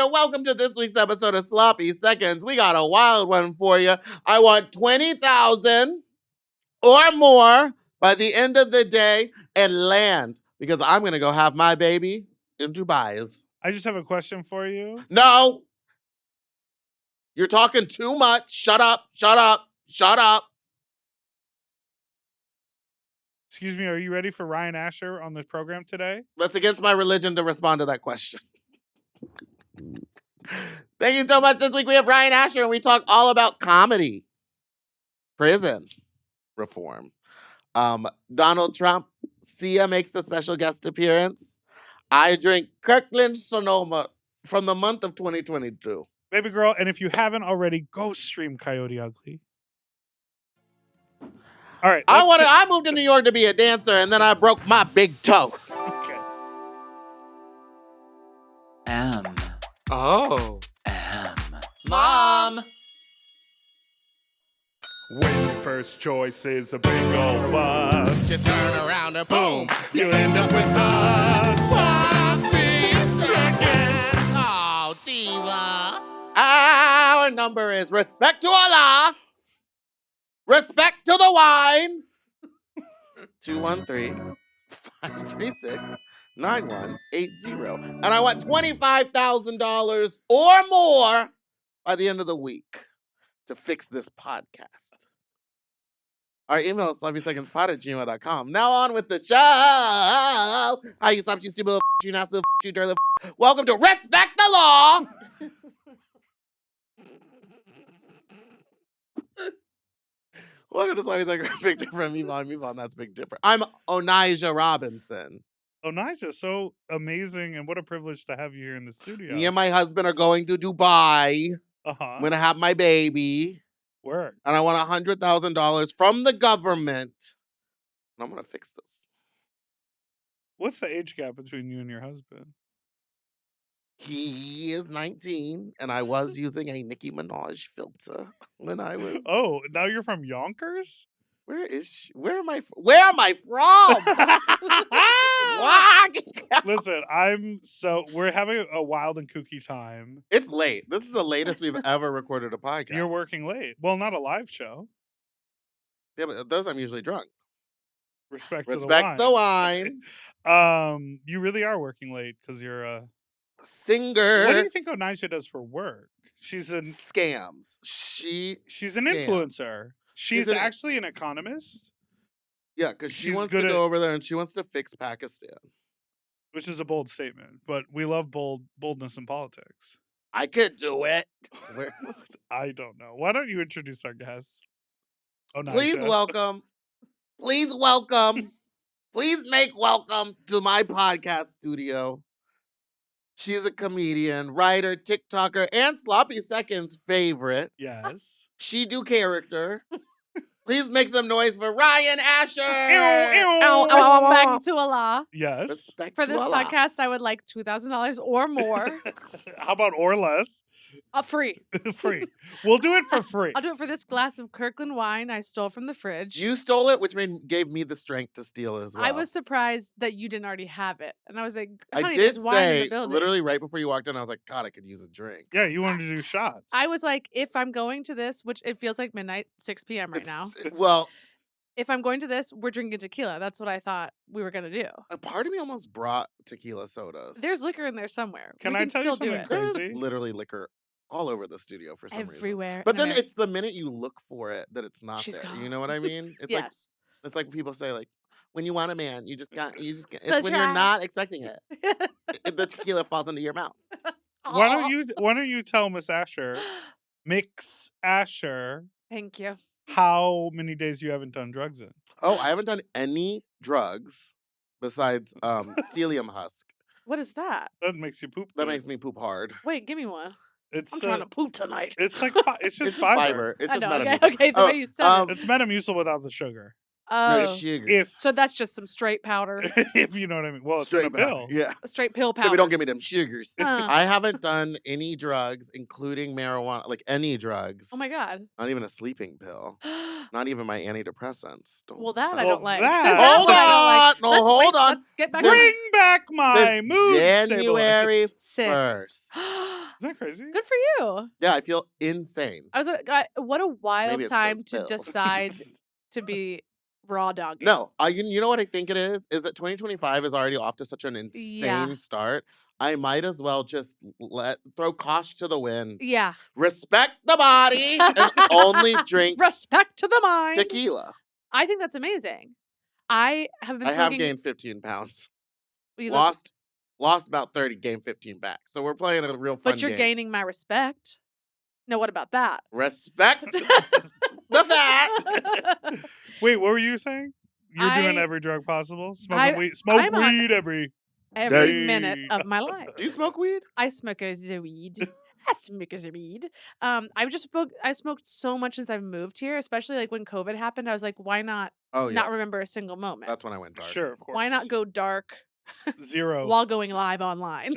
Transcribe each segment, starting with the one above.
and welcome to this week's episode of Sloppy Seconds. We got a wild one for you. I want 20,000 or more by the end of the day and land because I'm going to go have my baby in Dubai's. I just have a question for you. No. You're talking too much. Shut up, shut up, shut up. Excuse me, are you ready for Ryan Asher on the program today? That's against my religion to respond to that question. Thank you so much. This week we have Ryan Asher and we talk all about comedy, prison reform. Donald Trump, Sia makes a special guest appearance. I drink Kirkland Sonoma from the month of 2022. Baby girl, and if you haven't already, go stream Coyote Ugly. All right. I moved to New York to be a dancer and then I broke my big toe. Okay. Oh. Mom! When your first choice is a big old bus, You turn around and boom, you end up with us. Sloppy Seconds. Oh, diva. Our number is respect to Allah. Respect to the wine. 213-536-9180. And I want $25,000 or more by the end of the week to fix this podcast. Our email is sloppysecondspod@gmail.com. Now on with the show. How you stop, you stupid little you not so you dirty little Welcome to Respect the Law. Welcome to Sloppy Seconds. Big Dipper and Meatball, and that's Big Dipper. I'm Onijah Robinson. Onijah, so amazing, and what a privilege to have you here in the studio. Me and my husband are going to Dubai. I'm going to have my baby. Work. And I want $100,000 from the government. And I'm going to fix this. What's the age gap between you and your husband? He is 19, and I was using a Nicki Minaj filter when I was... Oh, now you're from Yonkers? Where is she? Where am I from? What? Listen, we're having a wild and kooky time. It's late. This is the latest we've ever recorded a podcast. You're working late. Well, not a live show. Yeah, but those I'm usually drunk. Respect the wine. You really are working late because you're a singer. What do you think Onijah does for work? She's scams. She's an influencer. She's actually an economist. Yeah, because she wants to go over there and she wants to fix Pakistan. Which is a bold statement, but we love boldness in politics. I could do it. I don't know. Why don't you introduce our guest? Onijah. Please welcome. Please make welcome to my podcast studio. She's a comedian, writer, TikToker, and Sloppy Seconds favorite. Yes. She do character. Please make some noise for Ryan Asher. Respect to Allah. Yes. Respect for to this Allah. podcast, I would like $2,000 or more. How about or less? Free. Free. We'll do it for free. I'll do it for this glass of Kirkland wine I stole from the fridge. You stole it, which gave me the strength to steal as well. I was surprised that you didn't already have it. And I was like, honey, I did there's wine in say, the building. literally right before you walked in, I was like, God, I could use a drink. Yeah, you wanted to do shots. I was like, if I'm going to this, which it feels like midnight, 6 p.m. right now. Well, if I'm going to this, we're drinking tequila. That's what I thought we were going to do. a part of me almost brought tequila sodas. There's liquor in there somewhere. Can we I can tell you still do something it. crazy? There's literally liquor all over the studio for some reason. Everywhere. But then America. it's the minute you look for it that it's not She's there. gone. You know what I mean? It's Yes. it's like people say, like, when you want a man, you just get it's Close when your you're eyes. not expecting it. The tequila falls into your mouth. Why don't you tell Miss Asher, Mix Asher, Thank you. how many days you haven't done drugs in? Oh, I haven't done any drugs besides psyllium husk. What is that? That makes you poop. That good. makes me poop hard. Wait, give me one. It's I'm trying to poop tonight. It's like it's just It's just fiber. fiber. It's I just know. Metamucil. Okay, the way you said it. It's Metamucil without the sugar. Oh. No sugars. If So that's just some straight powder, if you know what I mean. Well, it's Straight in a pill. back. Yeah. a straight pill Yeah, powder. but don't give me them sugars. Huh. I haven't done any drugs, including marijuana, like any drugs. Oh my god. Not even a sleeping pill. Not even my antidepressants. Don't Well, that I Well, don't like. that- Hold I on. No, Let's hold wait, on. Let's get back Since- Bring back my Since mood January stabilizers. 1st. that crazy? Good for you. Yeah, I feel insane. I was like, what a wild Maybe it's time those to pills. decide to be raw dogging. No, you know what I think it is? Is that 2025 is already off to such an insane start. I might as well just throw caution to the wind. Yeah. Respect the body and only drink Respect to the mind. tequila. I think that's amazing. I have been I smoking. have gained 15 pounds. You look- Lost about 30, gained 15 back. So we're playing a real fun But you're game. gaining my respect. No, what about that? Respect the fat. Wait, what were you saying? You're doing I- every drug possible? I- Smoke I'm on- weed every Every Day. minute of my life. Do you smoke weed? I smoke a weed. I smoke a weed. I smoked so much since I've moved here, especially like when COVID happened. I was like, why not Oh, yeah. not remember a single moment? That's when I went dark. Sure, of course. Why not go dark Zero. while going live online?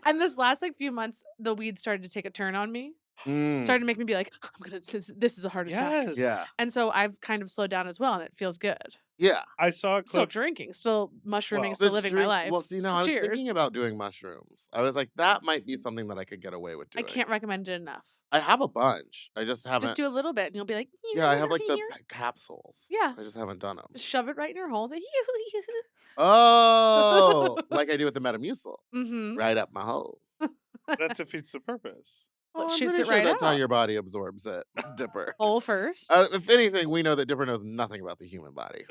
And this last like few months, the weed started to take a turn on me. Mm. Started to make me be like, this is a heart attack. Yes. Yeah. And so I've kind of slowed down as well, and it feels good. Yeah. I saw a Still clip. drinking, still mushrooming, Well, still The living my drink- life. Well, see, now I was Cheers. thinking about doing mushrooms. I was like, that might be something that I could get away with I doing. can't recommend it enough. I have a bunch. I just haven't. Just do a little bit, and you'll be like, Yeah, I have like the here. capsules. Yeah. I just haven't done them. Just shove it right in your holes. Oh, like I do with the Metamucil. Mm-hmm. Right up my hole. That defeats the purpose. Well, it I'm shoots pretty it sure right that's how out. your body absorbs it, Dipper. Hole first. If anything, we know that Dipper knows nothing about the human body.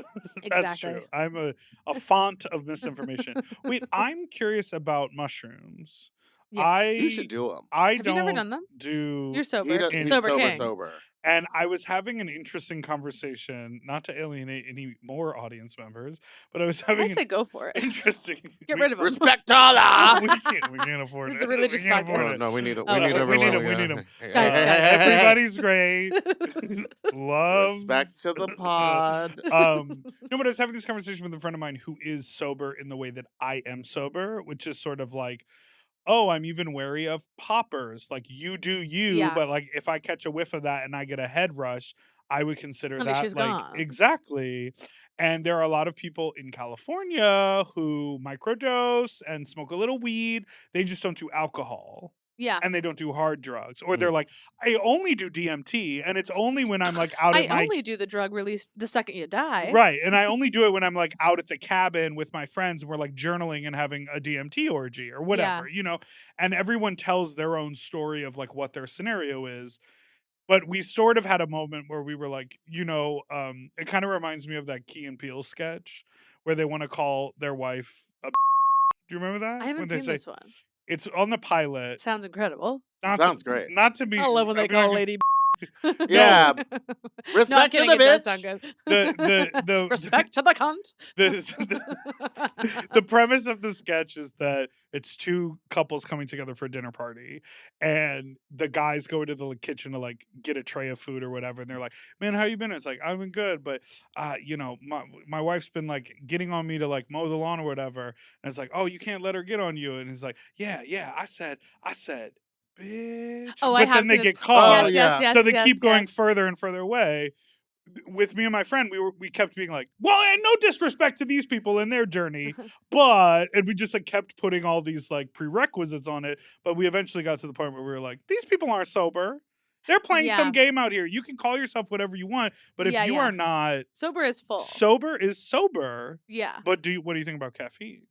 That's Exactly. true. I'm a font of misinformation. Wait, I'm curious about mushrooms. Yes. You should do them. I Have don't you never done them? do. You're sober. He does, King. he's Sober sober, king. sober. And I was having an interesting conversation, not to alienate any more audience members, but I was having I an say go for it. interesting. Get rid of them. Respect Allah. We can't afford This is it. a religious We can't podcast. afford No, it. no, we need it. Oh, We need okay. We need everyone. him, we need him. Guys, Everybody's great. Love. Respect to the pod. No, but I was having this conversation with a friend of mine who is sober in the way that I am sober, which is sort of like, oh, I'm even wary of poppers. Like, you do you, Yeah. but like if I catch a whiff of that and I get a head rush, I would consider Honey, that she's like gone. exactly. And there are a lot of people in California who microdose and smoke a little weed. They just don't do alcohol. Yeah. And they don't do hard drugs. Or they're like, I only do DMT, and it's only when I'm like out I at my only do the drug release the second you die. right, and I only do it when I'm like out at the cabin with my friends. And we're like journaling and having a DMT orgy or whatever, you know. And everyone tells their own story of like what their scenario is. But we sort of had a moment where we were like, you know, it kind of reminds me of that Key and Peele sketch where they want to call their wife a. Do you remember that? I haven't When they seen say- this one. It's on the pilot. Sounds incredible. Sounds great. Not to be. I love when they I'm call not- a lady. Yeah. No, I'm Respect to kidding, the it does bitch. sound good. The Respect to the cunt. the premise of the sketch is that it's two couples coming together for a dinner party, and the guys go into the kitchen to like get a tray of food or whatever, and they're like, "Man, how you been?" It's like, "I've been good, but you know, my wife's been like getting on me to like mow the lawn or whatever." And it's like, "Oh, you can't let her get on you." And it's like, "Yeah, I said, bitch." Oh, but I have then they seen it. get caught. Oh, yeah. yes, So they yes, keep going yes. further and further away. With me and my friend, we kept being like, well, and no disrespect to these people in their journey, but, and we just like kept putting all these like prerequisites on it. But we eventually got to the point where we were like, these people aren't sober. They're playing Yeah. some game out here. You can call yourself whatever you want, but if Yeah, you yeah. are not Sober is full. sober, is sober. Yeah. But what do you think about caffeine?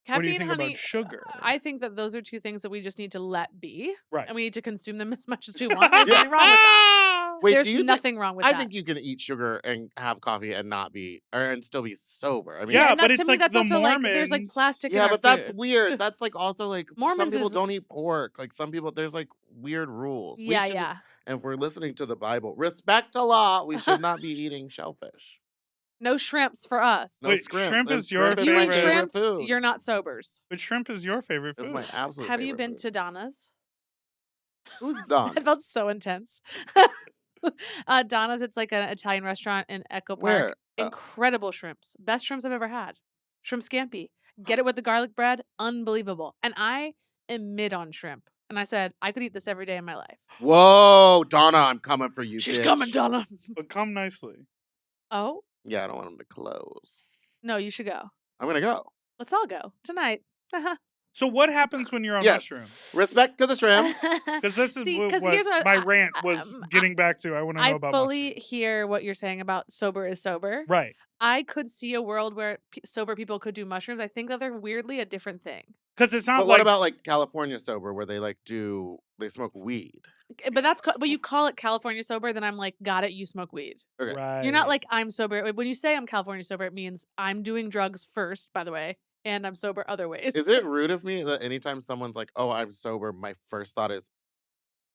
Caffeine, what do you think honey, about sugar? I think that those are two things that we just need to let be. Right. And we need to consume them as much as we want. There's nothing wrong with that. Wait, There's do you nothing wrong with I that. think you can eat sugar and have coffee and not be, and still be sober. I mean, Yeah, and but that, it's to me, like that's the also like there's like Mormons- plastic in yeah, our but that's food. weird. That's like also like some Mormons people is- don't eat pork. Like some people, there's like weird rules. We Yeah, shouldn't- yeah. And if we're listening to the Bible, respect Allah, we should not be eating shellfish. No shrimps for us. No Wait, scrimps. shrimp And is your scrimp If you my eat favorite favorite shrimps, food. you're not sobers. But shrimp is your favorite It's food. my absolute Have you favorite been food. to Donna's? Who's done? That felt so intense. Donna's, it's like an Italian restaurant in Echo Park. Where? Incredible shrimps. Best shrimps I've ever had. Shrimp scampi. Get it with the garlic bread. Unbelievable. And I am mid on shrimp. And I said, I could eat this every day in my life. Whoa, Donna, I'm coming for you. She's bitch. coming, Donna. But come nicely. Oh? Yeah, I don't want him to close. No, you should go. I'm gonna go. Let's all go tonight. So what happens when you're on Yes. mushrooms? Respect to the shrimp. Because this is See, what 'cause here's what my rant was getting back to. I want to know I about fully mushrooms. hear what you're saying about sober is sober. Right. I could see a world where sober people could do mushrooms. I think that they're weirdly a different thing. Because it's not But like... what about like California sober where they they smoke weed? But but you call it California sober, then I'm like, got it, you smoke weed. Okay. Right. You're not like, I'm sober. When you say I'm California sober, it means I'm doing drugs first, by the way, and I'm sober other ways. Is it rude of me that anytime someone's like, "Oh, I'm sober," my first thought is,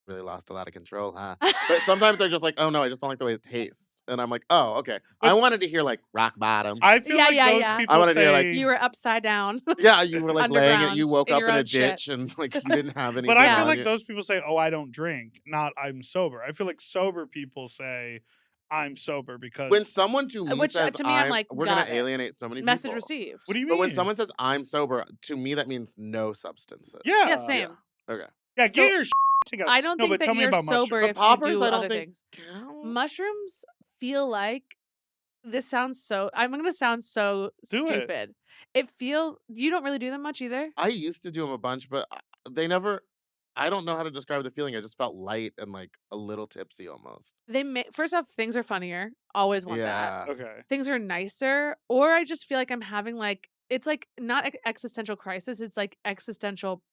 "Really lost a lot of control, huh?" But sometimes they're just like, "Oh no, I just don't like the way it tastes," and I'm like, "Oh, okay." I wanted to hear like rock bottom. I feel Yeah, like yeah, those yeah. people I wanna say... hear, like, You were upside down. Yeah, you were like laying it. You Underground, woke in up your in a own shit. ditch and like you didn't have any. But I feel on like you. those people say, "Oh, I don't drink," not "I'm sober." I feel like sober people say, "I'm sober," because... When someone to me Which, says, to me, I'm like, we're gonna got it. alienate so many Message people. received. What do you But mean? when someone says I'm sober, to me that means no substances. Yeah. Yeah, same. Okay. Yeah, So, get your together. I don't No, think but that tell me you're about sober mushrooms. But if poppers, you do I don't other think things. count. Mushrooms feel like this sounds so. I'm gonna sound so Do it. stupid. It feels. You don't really do them much either. I used to do them a bunch, but they never. I don't know how to describe the feeling. I just felt light and like a little tipsy almost. They make first off, things are funnier. Always want that. Yeah. Okay. Things are nicer, or I just feel like I'm having like it's like not existential crisis. It's like existential.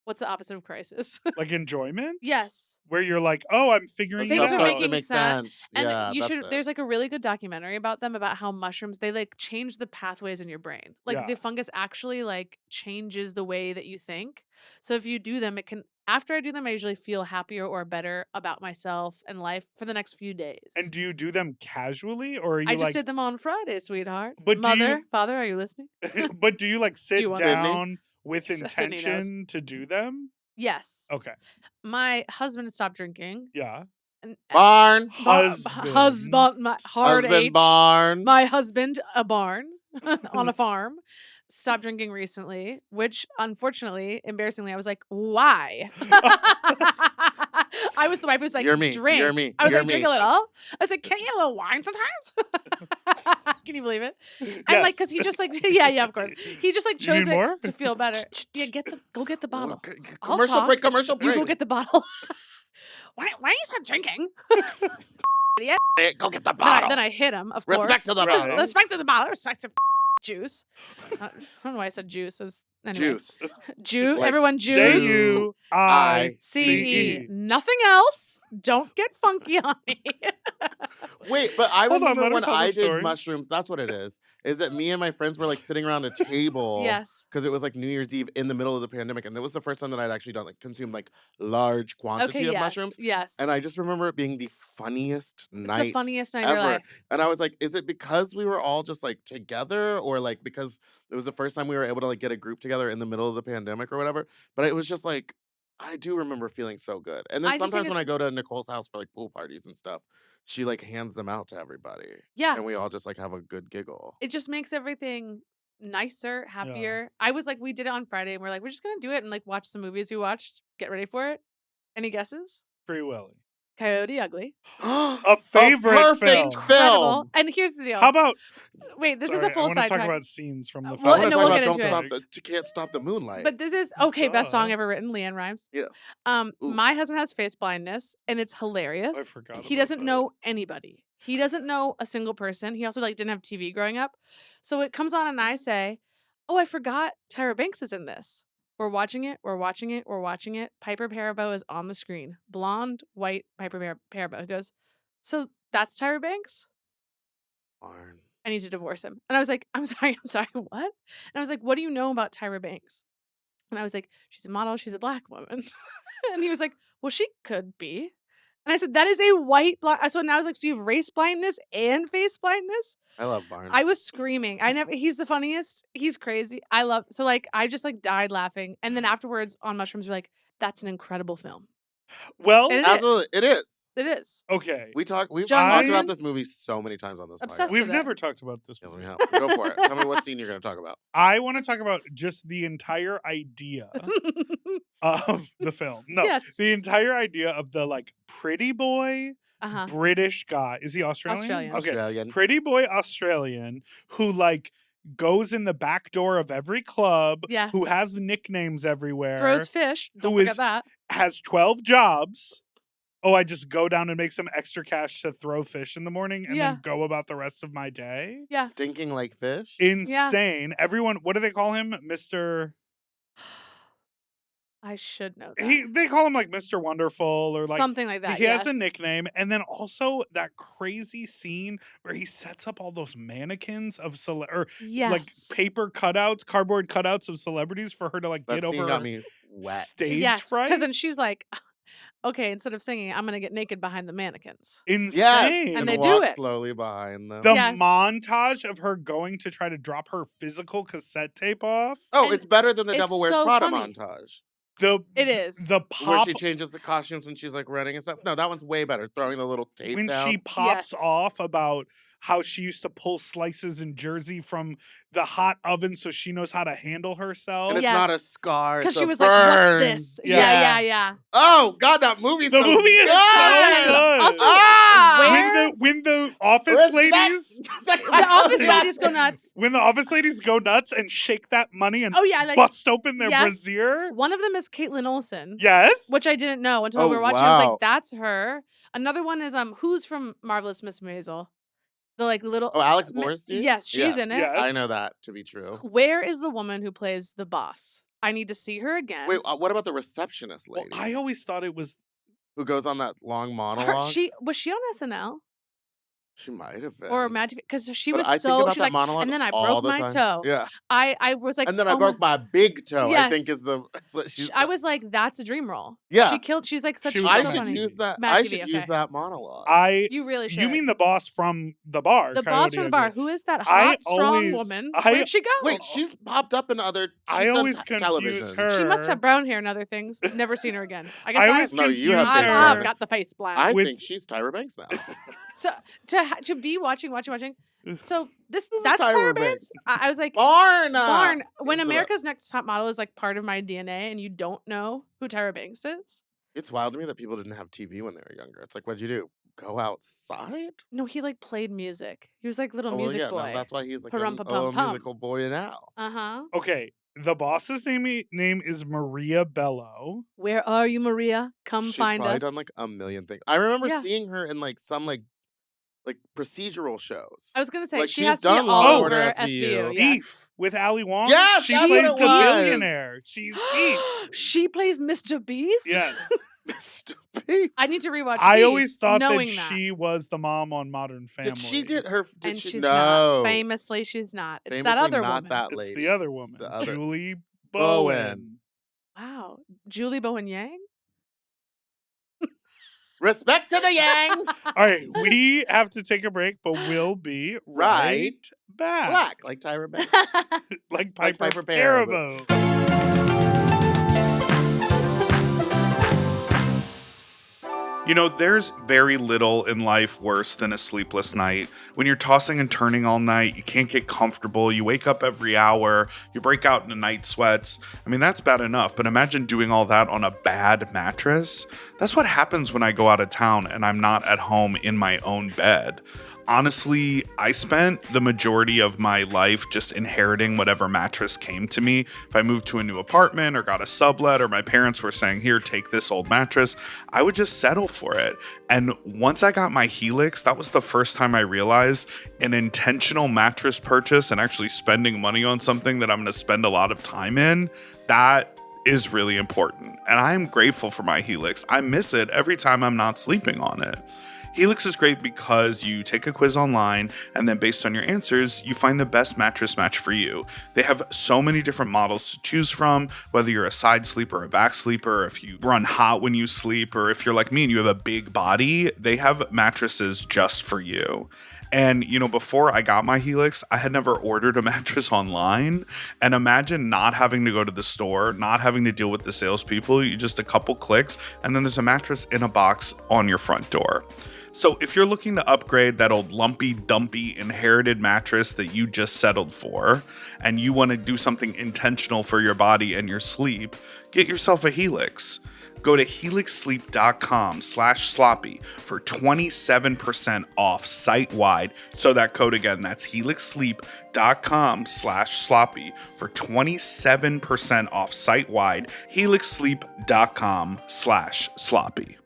What's the opposite of crisis? Like enjoyment? Yes. Where you're like, "Oh, I'm figuring The it Things stuff are out." starts to making make sense. And Yeah, you that's should. it. There's like a really good documentary about them about how mushrooms they like change the pathways in your brain. Like Yeah. the fungus actually like changes the way that you think. So if you do them, it can. After I do them, I usually feel happier or better about myself and life for the next few days. And do you do them casually, or are you I just like... did them on Friday, sweetheart. But do Mother, you- father, are you listening? But do you like sit you want- Sydney? down with Sydney knows. intention to do them? Yes. Okay. My husband stopped drinking. Yeah. And, Barn. husband, my hard Husband H. barn. My husband, a barn on a farm, stopped drinking recently, which unfortunately, embarrassingly, I was like, why? I was the wife who was like, You're me. drink. You're me. I was You're like, drink me. a little. I was like, can't you have a little wine sometimes? Can you believe it? And like, cause he just like, yeah, of course. He just like You chose need it more? to feel better. Yeah, go get the bottle. I'll Commercial talk. break. Commercial break. You go get the bottle. why are you stop drinking? Hey, go get the bottle. Then I hit him, of course. Respect to the Right. bottle. Respect to the bottle. Respect to juice. I don't know why I said juice. It was, anyway. Juice. Like, everyone juice. J-U-I-C-E. Nothing else. Don't get funky on me. Wait, but I Hold on, remember let her when tell the I did story. mushrooms, that's what it is. Is that me and my friends were like sitting around a table. Yes. Because it was like New Year's Eve in the middle of the pandemic. And that was the first time that I'd actually done consumed like large quantity Okay, of yes. mushrooms. Yes. And I just remember it being the funniest it's night the funniest night of your ever. life. And I was like, is it because we were all just like together, or like because it was the first time we were able to like get a group together in the middle of the pandemic or whatever? But it was just like, I do remember feeling so good. And then I just think sometimes when it's- I go to Nicole's house for like pool parties and stuff, she like hands them out to everybody. Yeah. And we all just like have a good giggle. It just makes everything nicer, happier. I was like, we did it on Friday and we're like, we're just going to do it and like watch some movies we watched. Get ready for it. Any guesses? Free Willy. Coyote Ugly. A favorite perfect film. film. And here's the deal. How about... Wait, this is Sorry, a full I want to talk sidetrack. about scenes from the Well, film. I want to no, talk we'll about get Don't into Stop the Can't Stop the Moonlight. But this is okay. Best song Duh. ever written, Leanne Rhymes. yes. Ooh. My husband has face blindness, and it's hilarious. I forgot He about doesn't that. know anybody. He doesn't know a single person. He also like didn't have TV growing up, so it comes on, and I say, "Oh, I forgot Tyra Banks is in this." We're watching it. We're watching it. We're watching it. Piper Perabo is on the screen. Blonde, white Piper Perabo. He goes, "So that's Tyra Banks? Barn. I need to divorce him." And I was like, I'm sorry, what? And I was like, what do you know about Tyra Banks? And I was like, she's a model, she's a black woman. And he was like, well, she could be. And I said, that is a white blind. So now I was like, so you have race blindness and face blindness? I love Barn. I was screaming. He's the funniest. He's crazy. So like, I just like died laughing. And then afterwards on mushrooms, we're like, that's an incredible film. Well, And it is. Absolutely. It is. It is. okay. We've John talked Ryan? about this movie so many times on this Obsessed podcast. We've with it. never talked about this Yes, movie. we have. Go for it. Tell me what scene you're going to talk about. I want to talk about just the entire idea of the film. No, Yes. the entire idea of the like pretty boy Uh-huh. British guy. Is he Australian? Australian. Okay. Australian. Pretty boy Australian who like goes in the back door of every club, Yes. who has nicknames everywhere, Throws fish. Don't who forget is- that. has 12 jobs. Oh, I just go down and make some extra cash to throw fish in the morning and Yeah. then go about the rest of my day. Yeah. Stinking like fish. Insane. Everyone, what do they call him? Mr. I should know that. They call him like Mr. Wonderful or like Something like that. he has a yes. nickname. And then also that crazy scene where he sets up all those mannequins of like Yes. paper cutouts, cardboard cutouts of celebrities for her to like That get scene over got me wet. stage Yes. fright. Because then she's like, okay, instead of singing, I'm going to get naked behind the mannequins. Insane. Yes, And and they walk do it. slowly behind them. The Yes. montage of her going to try to drop her physical cassette tape off. Oh, and it's better than the it's Devil Wears so Prada funny. montage. It is. The Where pop she changes the costumes when she's like running and stuff. No, that one's way better. Throwing the little tape when down. she pops Yes. off about how she used to pull slices in Jersey from the hot oven so she knows how to handle herself. and it's not a Yes. scar. Because It's she a was burn. like, what's this? Yeah. Yeah. Oh God, that movie's The so movie is good. so good. Also, Ah! when the office Respect ladies the office ladies go nuts. when the office ladies go nuts and shake that money and Oh, yeah. Like, bust open their yes. brassiere. one of them is Caitlin Olsen. Yes. Which I didn't know until Oh, we were watching. I was wow. like, that's her. Another one is who's from Marvelous Miss Maisel? The like little Oh, Alex Borstein? Yes, she's in it. Yes. I know that to be true. Where is the woman who plays the boss? I need to see her again. Wait, what about the receptionist Well, lady I always thought it was who goes on that long Her, monologue? she was she on SNL She might have been. or Mad TV? Because she But was I think so. about She's that like, monologue and then I all broke the my time. toe. Yeah, I was like, and then I oh broke my big toe. I think Yes. is the. is what she's- I was like, that's a dream role. Yeah. she killed. She's like such. She was I so should funny. use that. Mad I TV, should use okay. that monologue. You really should. You mean the boss from the bar? the Coyote boss from the bar? Ugly. Who is that I hot, strong always- woman? I- Where'd she go? Wait, she's popped up in other. She's I done always t- confuse television. her. She must have brown hair and other things. Never seen her again. I guess I always No, you have confuse face her. I've blindness. got the face blind. I With- think she's Tyra Banks now. So to be watching. So This is that's Tyra Tyra Banks. Banks. I was like, Barn. When is the- America's Next Top Model is like part of my DNA, and you don't know who Tyra Banks is. It's wild to me that people didn't have TV when they were younger. It's like, what'd you do? Go outside? No, he like played music. He was like little Oh, well, music yeah, boy. no, that's why he's like Pa-rum-pa-pum-pum. a musical boy now. Uh-huh. Okay, the boss's name is Maria Bello. Where are you, Maria? Come She's find probably us. done like a million things. I remember Yeah. seeing her in like some like procedural shows. I was gonna say like, she she's has to be done all Law and over Order SVU. SVU. Yes. Beef with Ali Wong. Yes, she that's plays what the it was. billionaire. She's Beef. She plays Mr. Beef. Yes. Mr. Beef. I need to rewatch. I Beef, always thought that knowing she was the mom on Modern Family. Did she did her? Did and she? she's no. not. Famously, she's not. It's Famously that other not woman. that It's lady. the other woman, the other- Julie Bowen. Bowen. Wow, Julie Bowen Yang. Respect to the Yang. All right, we have to take a break, but we'll be right back. Black like Tyra Banks. Like Like Piper Piper Perabo. You know, there's very little in life worse than a sleepless night. When you're tossing and turning all night, you can't get comfortable, you wake up every hour, you break out into night sweats. I mean, that's bad enough, but imagine doing all that on a bad mattress. That's what happens when I go out of town and I'm not at home in my own bed. Honestly, I spent the majority of my life just inheriting whatever mattress came to me. If I moved to a new apartment or got a sublet or my parents were saying, here, take this old mattress, I would just settle for it. And once I got my Helix, that was the first time I realized an intentional mattress purchase and actually spending money on something that I'm going to spend a lot of time in, that is really important. And I am grateful for my Helix. I miss it every time I'm not sleeping on it. Helix is great because you take a quiz online and then based on your answers, you find the best mattress match for you. They have so many different models to choose from, whether you're a side sleeper or a back sleeper, if you run hot when you sleep, or if you're like me and you have a big body, they have mattresses just for you. And, you know, before I got my Helix, I had never ordered a mattress online. And imagine not having to go to the store, not having to deal with the salespeople. You just a couple clicks, and then there's a mattress in a box on your front door. So if you're looking to upgrade that old lumpy, dumpy, inherited mattress that you just settled for, and you want to do something intentional for your body and your sleep, get yourself a Helix. Go to helixsleep.com/sloppy for 27% off site-wide. So that code again, that's helixsleep.com/sloppy for 27% off site-wide. helixsleep.com/sloppy.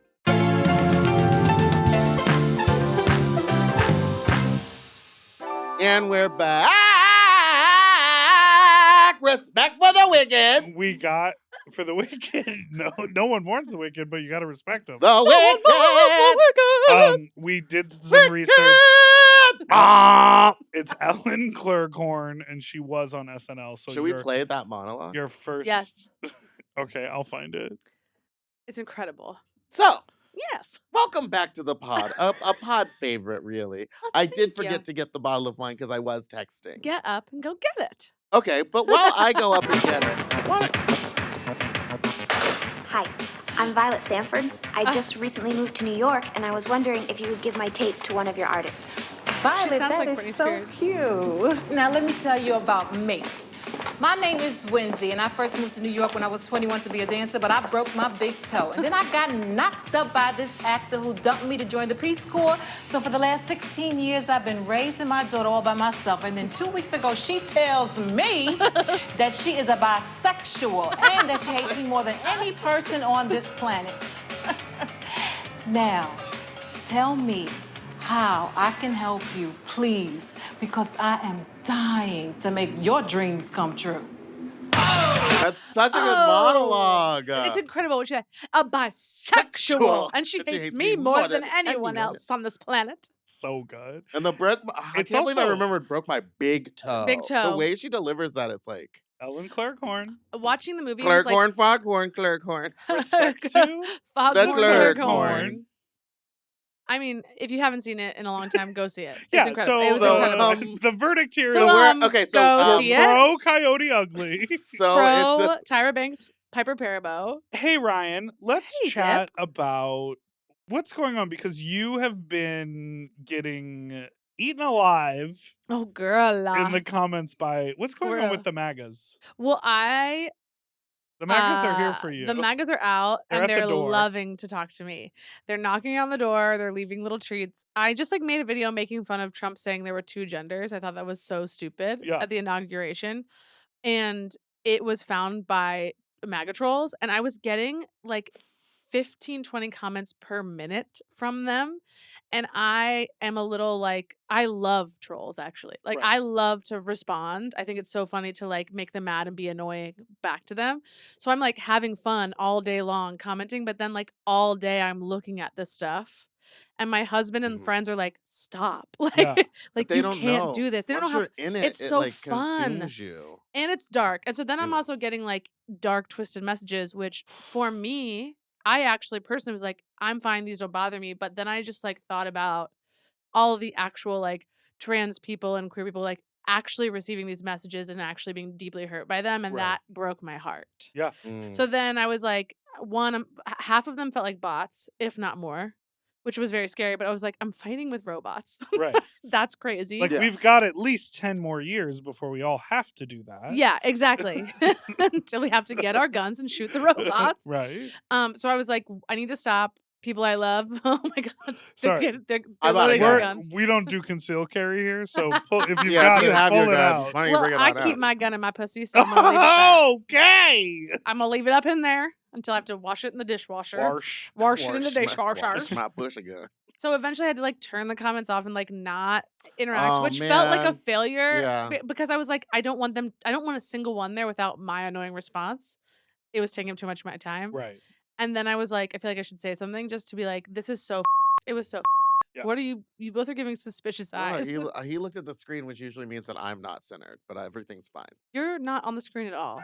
And we're back. Respect for the wicked. We got for the wicked. No one mourns the wicked, but you got to respect them. The wicked. We did some research. Ah. It's Ellen Clerkhorn, and she was on SNL. So Should we play that monologue? Your first. Yes. Okay, I'll find it. It's incredible. So, Yes. welcome back to the pod. A pod favorite, really. I did thank you. forget to get the bottle of wine because I was texting. Get up and go get it. Okay, but while I go up and get it, Hi, I'm Violet Sanford. I just recently moved to New York, and I was wondering if you would give my tape to one of your artists. Violet, sounds that like is Britney so Spears. cute. Now let me tell you about me. My name is Wendy, and I first moved to New York when I was 21 to be a dancer, but I broke my big toe. And then I got knocked up by this actor who dumped me to join the Peace Corps. So for the last 16 years, I've been raising my daughter all by myself. And then 2 weeks ago, she tells me that she is a bisexual and that she hates me more than any person on this planet. Now, tell me how I can help you, please, because I am dying to make your dreams come true. that's such a good monologue. It's incredible. What she said. A bisexual. Sexual. And she hates me more than anyone else on this planet. So good. And the I It's can't believe I also- remembered broke my big toe. Big toe. The way she delivers that, it's like Ellen Clerkhorn. Watching the movie was like... Clerkhorn, foghorn, Clerkhorn. Respect to Foghorn Clerkhorn. Clerkhorn. I mean, if you haven't seen it in a long time, go see it. It's Yeah, incredible. so It was so, incredible. the verdict here So is we're okay. So go see it. pro Coyote Ugly. so Pro Tyra Banks, Piper Parabo. Hey Ryan, let's Hey, chat about what's going on because you have been getting eaten alive Oh, girl. in the comments by what's going on Squirrel. with the MAGAs? Well, The MAGAs are here for you. The MAGAs are out They're at and the they're door. loving to talk to me. They're knocking on the door. They're leaving little treats. I just like made a video making fun of Trump saying there were two genders. I thought that was so stupid Yeah. at the inauguration. And it was found by MAGA trolls. And I was getting like 15, 20 comments per minute from them. And I am a little like, I love trolls actually. Like, Right. I love to respond. I think it's so funny to like make them mad and be annoying back to them. So I'm like having fun all day long commenting, but then like all day I'm looking at this stuff. And my husband and Mhm. friends are like, stop. Like, Yeah. like they you don't can't know. do this. They don't Once know how you're in it, it's it so like fun. consumes you. and it's dark. And so then I'm Yeah. also getting like dark, twisted messages, which for me, I actually personally was like, I'm fine, these don't bother me. But then I just like thought about all of the actual like trans people and queer people like actually receiving these messages and actually being deeply hurt by them. And Right. that broke my heart. Mm. So then I was like, half of them felt like bots, if not more, which was very scary. But I was like, I'm fighting with robots. Right. That's crazy. Like Yeah. we've got at least 10 more years before we all have to do that. Yeah, exactly. Until we have to get our guns and shoot the robots. Right. So I was like, I need to stop people I love. Oh my god, Sorry. they're I'm outta loading here. their We're, guns. we don't do conceal carry here, so if you've Yeah, got if you it, have pull your it gun, out. why don't you Well, bring it I on keep out? my gun in my pussy, so I'm gonna leave it there. Okay. I'm gonna leave it up in there until I have to wash it in the dishwasher. Wash it in the dishwasher. Wash my push again. So eventually I had to like turn the comments off and like not interact, Oh, which felt like a man. failure Yeah. because I was like, I don't want a single one there without my annoying response. It was taking up too much of my time. Right. And then I was like, I feel like I should say something just to be like, this is so it was so Yeah. What are you both are giving suspicious eyes. He looked at the screen, which usually means that I'm not centered, but everything's fine. You're not on the screen at all.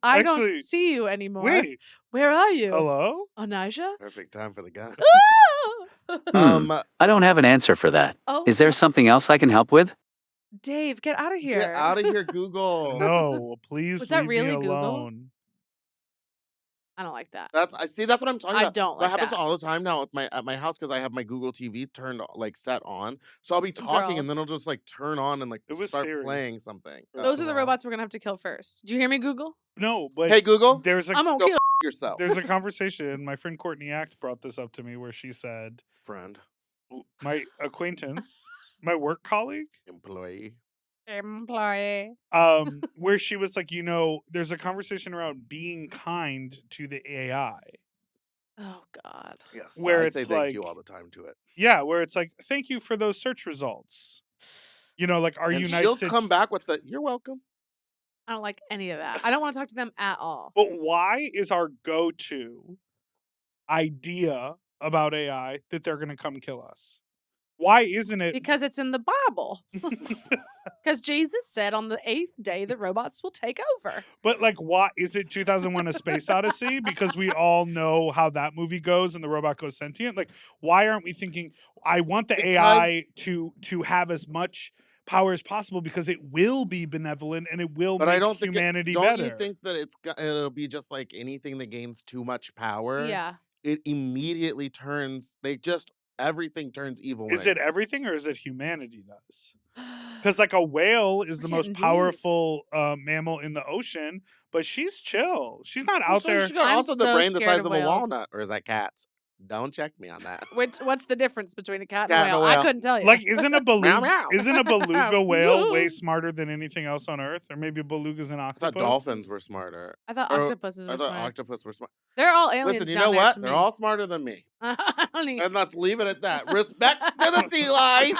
I don't Actually, see you anymore. Wait. Where are you? Hello? Onaja? Perfect time for the gun. Ah! I don't have an answer for that. Oh, Is there something else I can help with? Dave, get out of here. Get out of here, Google. No, please Was that leave really me Google? alone. I don't like that. That's what I'm talking I about. don't That like happens that. all the time now at my house because I have my Google TV turned like set on. So I'll be talking Girl. and then it'll just like turn on and like It was start Siri. playing something. Those Those are the Wow. robots we're gonna have to kill first. Do you hear me, Google? No, but Hey Google. there's a I'm gonna Go kill yourself. There's a conversation. My friend Courtney Act brought this up to me where she said, Friend, my acquaintance, my work colleague, employee. where she was like, there's a conversation around being kind to the AI. Oh God. Yes, Where I it's say thank you like- all the time to it. Yeah, where it's like, thank you for those search results. Are And you she'll nice? come back with the, you're welcome. I don't like any of that. I don't want to talk to them at all. But why is our go-to idea about AI that they're going to come kill us? Why isn't it? Because it's in the Bible. Because Jesus said on the 8th day the robots will take over. But why is it 2001: A Space Odyssey? Because we all know how that movie goes, and the robot goes sentient. Why aren't we thinking? I want the AI to have as much power as possible because it will be benevolent and it will But make I don't think humanity don't better. you think that it'll be just like anything that gains too much power? Yeah. It immediately turns. Everything turns evil. Is it everything or is it humanity does? Because a whale is the We're most getting deep. powerful mammal in the ocean, but she's chill. She's not out there. She's got I'm also the so brain the scared size of of a whales. walnut, or is that cats? Don't check me on that. What's the difference between a cat and Cat a and a whale? I whale. couldn't tell you. Isn't a Meow, beluga meow. isn't a beluga whale way Moo. smarter than anything else on Earth? Or maybe a beluga's an I octopus? thought dolphins were smarter. I thought or- octopuses I were thought smart. octopus were smart. They're all aliens. Listen, you down know there what? to They're me. all smarter than me. I don't even- And let's leave it at that. Respect to the sea life.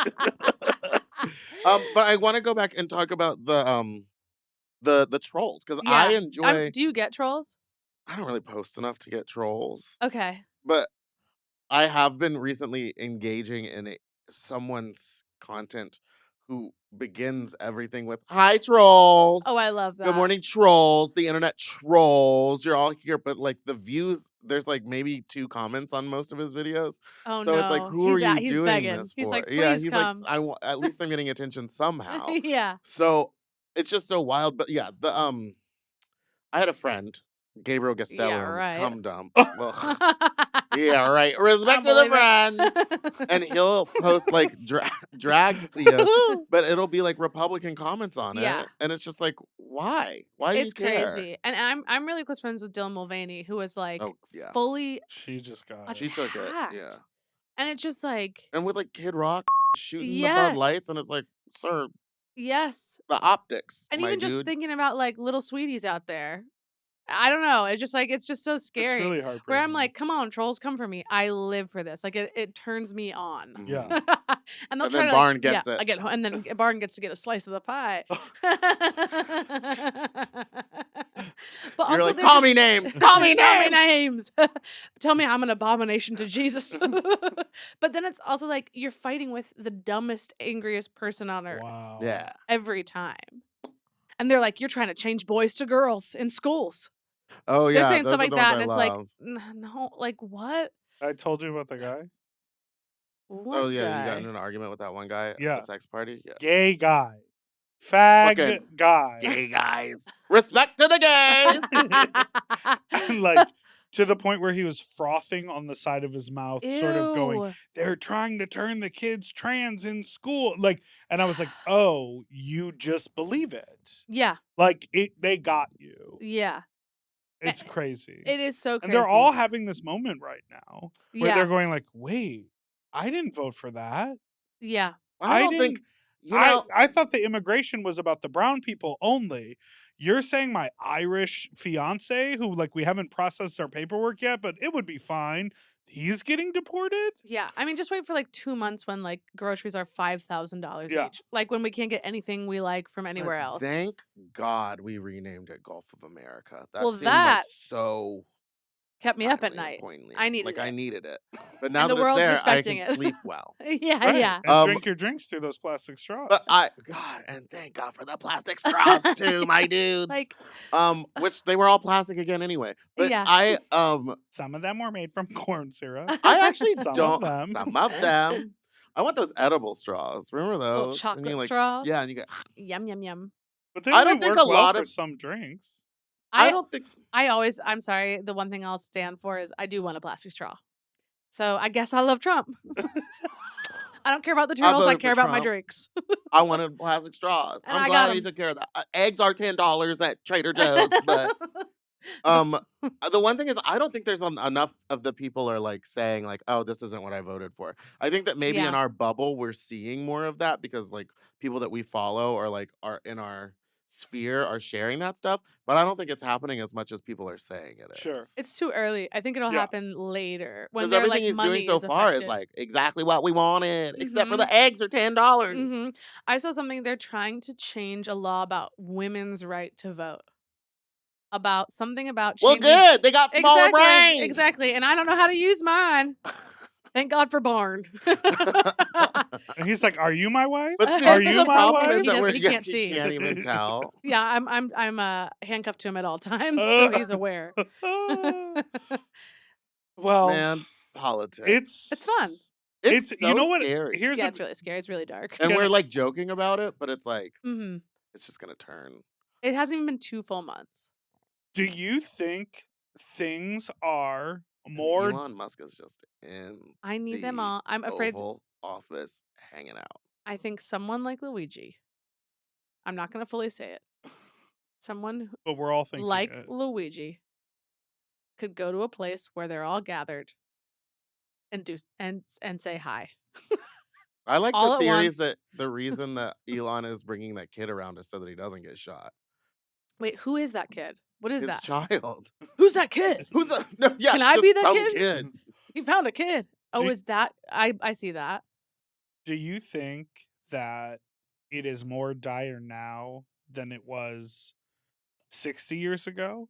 But I want to go back and talk about the trolls because Yeah. I enjoy. do you get trolls? I don't really post enough to get trolls, Okay. but I have been recently engaging in someone's content who begins everything with "Hi trolls." Oh, I love that. Good morning, trolls. The internet trolls. You're all here, but the views. There's maybe 2 comments on most of his videos. Oh So no. it's who he's are you he's doing begging. this He's for? like, please Yeah, he's come. at least I'm getting attention somehow. Yeah. So it's just so wild. But yeah, I had a friend, Gabriel Gastelum, right. cum dump. Ugh. Yeah, right. Respect to the friends. And he'll post drag videos, but it'll be Republican comments on Yeah. it, and it's just why? Why do It's you care? crazy. And I'm really close friends with Dylan Mulvaney, who was Oh yeah, fully She just got she took it. attacked. Yeah, and it's just and with Kid Rock shooting the Bud Yes. Lights, and it's sir, yes. the optics. And my even just dude. thinking about little sweeties out there. I don't know. It's just it's just so scary. It's really heartbreaking. Where I'm like, come on, trolls, come for me. I live for this. It turns me on. Mhm. Yeah. And they'll And try then to Barn gets it. I get and then Barn gets to get a slice of the pie. But You're also, call me names. Call me Call me names. names. Tell me I'm an abomination to Jesus. But then it's also you're fighting with the dumbest, angriest person on earth Wow. Yeah. every time. And they're like, you're trying to change boys to girls in schools. Oh yeah. They're saying those stuff are like the that, ones and I it's love. no, what? I told you about the guy. What Oh yeah, you got guy? into an argument with that one guy Yeah. at the sex party. Yeah. Gay guy. Fag Fucking guy. Gay guys. Respect to the gays. And to the point where he was frothing on the side of his mouth, sort of going, Ew. they're trying to turn the kids trans in school. And I was like, oh, you just believe it. Yeah, They got you. yeah. It's crazy. It is so crazy. And they're all having this moment right now where Yeah. they're going wait, I didn't vote for that. Yeah. I don't think know. I thought the immigration was about the brown people only. You're saying my Irish fiance, who we haven't processed our paperwork yet, but it would be fine. He's getting deported? Yeah. I mean, just wait for 2 months when groceries are $5,000 Yeah. each. When we can't get anything we like from But anywhere else. Thank God we renamed it Gulf of America. That Well, seemed that so Kept me up at timely and night. poignant. I needed I it. needed it. But now the that it's world's there, I respecting can it. sleep well. Yeah, Right. yeah. And Um, drink your drinks through those plastic straws. But and thank God for the plastic straws too, my dudes. Which they were all plastic again anyway. But Yeah. Some of them were made from corn syrup. I actually Some of don't. them. Some of them. I want those edible straws. Remember those? Little And chocolate you, straws. Yeah, and you go. Yum, yum, yum. But they I only don't think work a well lot for of- some drinks. I don't think. I'm sorry. The one thing I'll stand for is I do want a plastic straw. So I guess I love Trump. I don't care about the turtles. I voted for care about my Trump. drinks. I wanted plastic straws. And I'm I glad got he 'em. took care of that. Eggs are $10 at Trader Joe's, but The one thing is, I don't think there's enough of the people are like saying like, oh, this isn't what I voted for. I think that maybe in Yeah. our bubble we're seeing more of that because like people that we follow or like are in our sphere are sharing that stuff, but I don't think it's happening as much as people are saying it is. Sure. It's too early. I think it'll Yeah. happen later when Because they're everything like he's money doing so is far is affected. like exactly what we wanted, except for Mhm. the eggs are $10. hmm I saw something. They're trying to change a law about women's right to vote. About something about Well, changing. good. They got smaller Exactly, brains. exactly. And I don't know how to use mine. Thank God for Barn. And he's like, "Are you my wife? But see, Are this is you the my problem wife?" is that He can't see. he can't even tell. Yeah, I'm handcuffed to him at all times, so he's aware. Well, Man, politics. It's fun. It's so you know what? scary. Here's Yeah, the it's really scary. It's really dark. And Yeah, we're no. like joking about it, but it's like hmm it's just gonna turn. It hasn't even been 2 full months. Do you think things are And more? Elon Musk is just in I need them the all. I'm afraid. Oval Office hanging out. I think someone like Luigi. I'm not going to fully say it. Someone But we're all thinking like it. Luigi could go to a place where they're all gathered and do and say hi. I like All the at theories once. that the reason that Elon is bringing that kid around is so that he doesn't get shot. Wait, who is that kid? What is His that? child. Who's that kid? Who's a no? Yeah, Can it's I just be that some kid? kid. He found a kid. Oh, Do- is that? I see that. Do you think that it is more dire now than it was 60 years ago?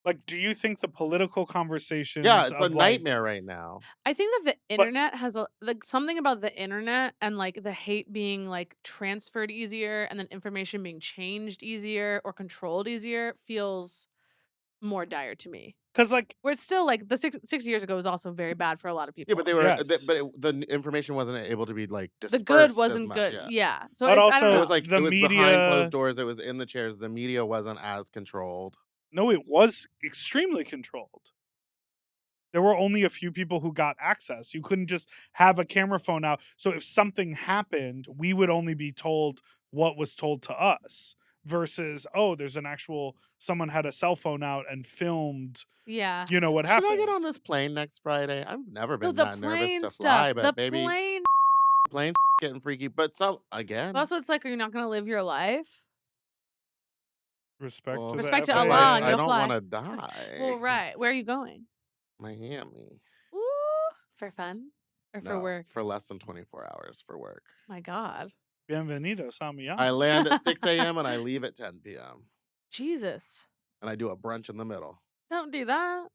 Like, do you think the political conversations Yeah, it's a of like, nightmare right now. I think that the But- internet has like something about the internet and like the hate being like transferred easier and then information being changed easier or controlled easier feels more dire to me. because like Where it's still like the 60 years ago was also very bad for a lot of people. Yeah, but they were. Yes. The information wasn't able to be like the dispersed. good as wasn't much, good. Yeah. Yeah. So But it's, I also- don't know. It was like The it was behind media- closed doors. It was in the chairs. The media wasn't as controlled. no, it was extremely controlled. There were only a few people who got access. You couldn't just have a camera phone out. So if something happened, we would only be told what was told to us versus, oh, there's an actual, someone had a cell phone out and filmed, Yeah. you know, what Should happened. I get on this plane next Friday? I've never been No, the that nervous plane to stuff. fly, but The baby, plane. getting freaky. But so again, But also, it's like, are you not going to live your life? Respect well, to Respect the to if FAA. Allah, I and you'll don't fly. want to die. Well, right. Where are you going? Miami. Ooh, for fun or for No, work? for less than 24 hours for work. My God. Bienvenidos a Miami. I land at 6 a.m. and I leave at 10 p.m. Jesus. and I do a brunch in the middle. Don't do that.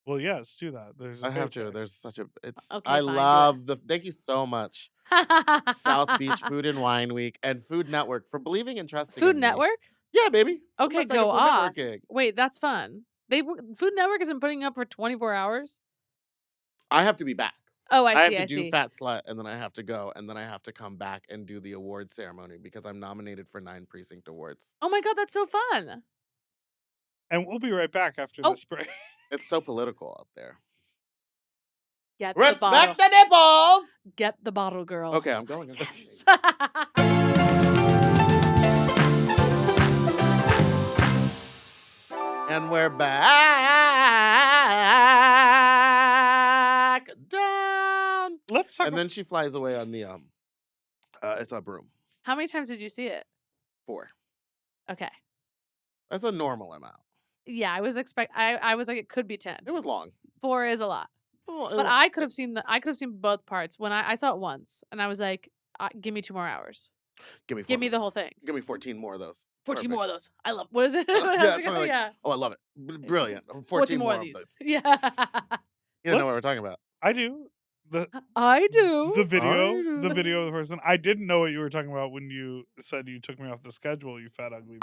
Well, yes, do that. There's a I have paycheck. to. There's such a. It's. Okay, I fine, do it. love the. Thank you so much, South Beach Food and Wine Week and Food Network for believing and trusting. Food in me. Network? Yeah, baby. Put my Okay, second go Food off. Network gig. Wait, that's fun. Food Network isn't putting up for 24 hours? I have to be back. Oh, I have see, to I do see. Fat Slut, and then I have to go, and then I have to come back and do the award ceremony because I'm nominated for 9 precinct awards. Oh my God, that's so fun. And we'll be right back after Oh. this break. It's so political out there. Get the bottle. Respect the nipples. Get the bottle, girl. Okay, I'm going. Yes. And we're back down. Let's talk And then she flies away on the it's a broom. How many times did you see it? 4. Okay. That's a normal amount. Yeah, I was I was like it could be 10. It was long. 4 is a lot. Oh, But I could have seen both parts when I saw it once and I was like, give me 2 more hours. give me 4 Give me the more. whole thing. Give me 14 more of those. 14 Perfect. more of those. I love. What is it? Yeah, something like- yeah. Oh, I love it. Brilliant. 14 more of these. those. Yeah. You don't know what Let's- we're talking about. I do. I do. The video, I do. the video of the person. I didn't know what you were talking about when you said you took me off the schedule, you fat ugly.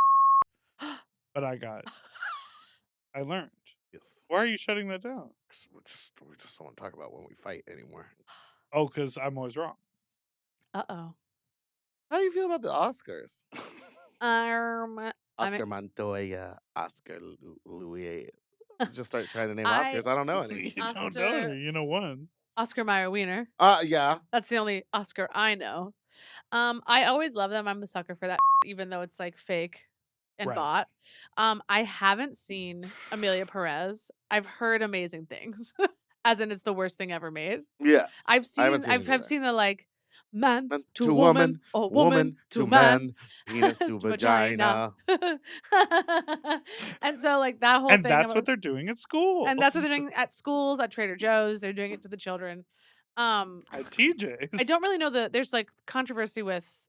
But I learned. Yes. Why are you shutting that down? 'Cause we just don't want to talk about when we fight anymore. Oh, because I'm always wrong. Uh-oh. How do you feel about the Oscars? I Oscar Montoya, Oscar Louis. Just start trying to name I- Oscars. I don't know any. You don't know Oscar- her. You know one. Oscar Mayer Wiener. Yeah. That's the only Oscar I know. I always love them. I'm a sucker for that, even though it's like fake and Right. bought. I haven't seen Amelia Perez. I've heard amazing things, as in it's the worst thing ever made. Yes. I've seen. haven't seen it I've either. seen the like man Man to woman, or woman to man, penis to vagina. And so like that whole And thing. that's I'm what they're doing at school. and that's what they're doing at schools, at Trader Joe's. They're doing it to the children. at TJ's. I don't really know there's like controversy with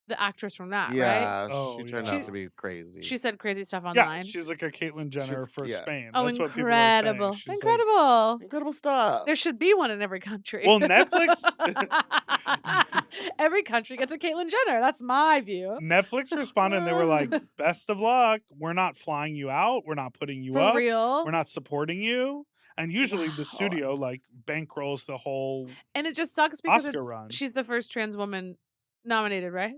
the actress from that, right? Yeah, Oh, she turned yeah. out to be crazy. She said crazy stuff Yeah, online. she's like a Caitlyn Jenner She's- for yeah. Spain. Oh, That's what people are saying. incredible. She's like- Incredible. Incredible stuff. There should be one in every country. Well, Netflix Every country gets a Caitlyn Jenner. That's my view. Netflix responded and they were like, best of luck. We're not flying you out. We're not putting you For up. real. We're not supporting you. And usually the Wow. studio like bankrolls the whole And it just sucks because Oscar run. she's the first trans woman nominated, right?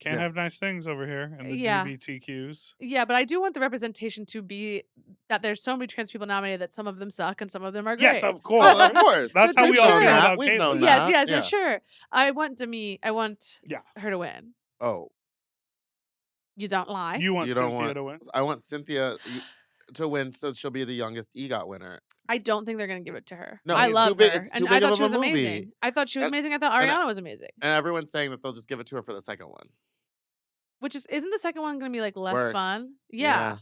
can't Yeah. have nice things over here in the Yeah. GBTQs. Yeah, but I do want the representation to be that there's so many trans people nominated that some of them suck and some of them are great. Yes, of course. Oh, of course. That's So how it's we all like, feel sure. about We've Caitlyn. known Yes, that. yes, Yeah. sure. I want Yeah. her to win. Oh, You don't lie. You want you don't Cynthia want. to win? I want Cynthia to win, so she'll be the youngest EGOT winner. I don't think they're gonna give it to her. No, I it's love too big- her, it's too and big I of thought a she was movie. amazing. I thought she was And- amazing. I thought and Ariana was amazing. And everyone's saying that they'll just give it to her for the second one. Which isn't the second one gonna be like less Worse. fun? Yeah.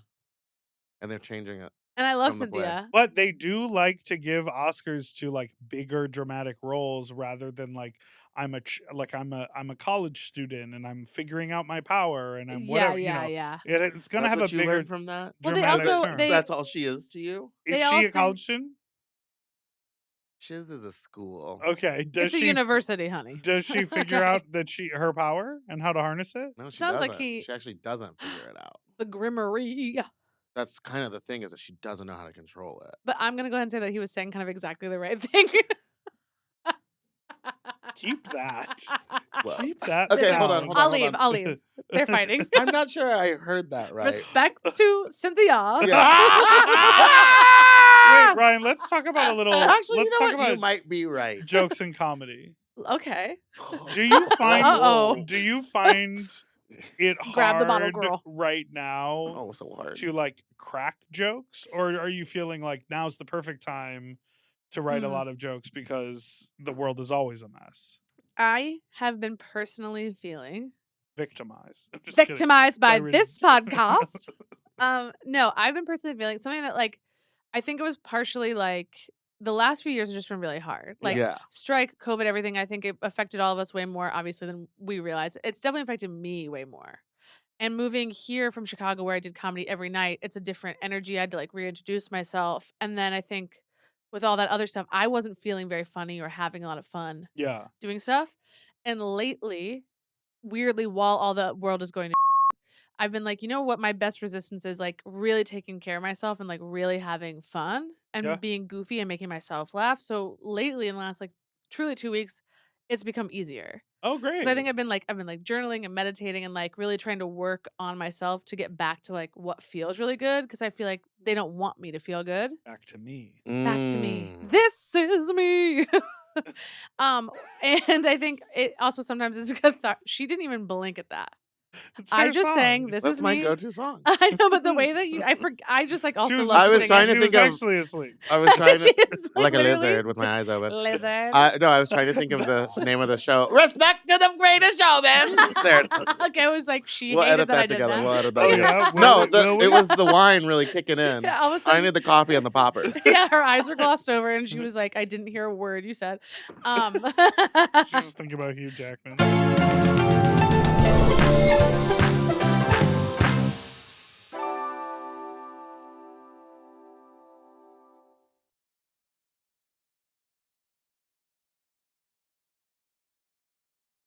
And they're changing it. And I love From the play. Cynthia. But they do like to give Oscars to like bigger dramatic roles rather than like I'm a college student and I'm figuring out my power and I'm Yeah, whatever. yeah, you know, yeah. It's gonna That's have what a you bigger learned from that. Well, they dramatic also- turn. they- That's all she is to you. Is they all she a think- college student? Shiz is a school. Okay. Does It's a she university, honey. Does she figure Okay. out that her power and how to harness it? No, she Sounds like doesn't. he- She actually doesn't figure it out. The Grimmery. That's kind of the thing, is that she doesn't know how to control it. But I'm gonna go ahead and say that he was saying kind of exactly the right thing. Keep that. Well, Keep that. okay, hold on, sound. hold on. I'll leave. I'll leave. They're fighting. I'm not sure I heard that right. Respect to Cynthia. Yeah. Wait, Ryan, let's talk about a little. Actually, let's you know talk what? You about might be right. jokes and comedy. Okay. Do you find? Uh-oh. Do you find it hard Grab the bottle, girl. right now Oh, so hard. to like crack jokes, or are you feeling like now's the perfect time to write a Mm. lot of jokes because the world is always a mess? I have been personally feeling Victimized. I'm just kidding. victimized by By this podcast. No, I've been personally feeling something that like I think it was partially like the last few years have just been really hard. Like yeah. strike, COVID, everything. I think it affected all of us way more, obviously, than we realized. It's definitely affected me way more. And moving here from Chicago, where I did comedy every night, it's a different energy. I had to like reintroduce myself. And then I think with all that other stuff, I wasn't feeling very funny or having a lot of fun Yeah. doing stuff. And lately, weirdly, while all the world is going to I've been like, you know what? My best resistance is like really taking care of myself and like really having fun and Yeah. being goofy and making myself laugh. So lately, in the last like truly 2 weeks, it's become easier. Oh, great. Because I think I've been like journaling and meditating and like really trying to work on myself to get back to like what feels really good. Because I feel like they don't want me to feel good. back to me. Back to me. Mm. This is me. And I think it also sometimes is she didn't even blink at that. It's I her just sang song. this That's is my me. go-to song. I know, but the way that I just like also love I was singing. trying to She think was of- actually asleep. I was trying She to is, like a literally- lizard with my eyes open. Lizard. No, I was trying to think of the name of the show. Respect to the greatest showman. There it is. Okay, I was like, she We'll hated edit that I that did together. that. We'll edit that Oh, together. yeah? No, Will we? it was the wine really kicking in. Yeah, all of a I sudden, need the coffee and the poppers. yeah, her eyes were glossed over, and she was like, I didn't hear a word you said. She's just thinking about Hugh Jackman.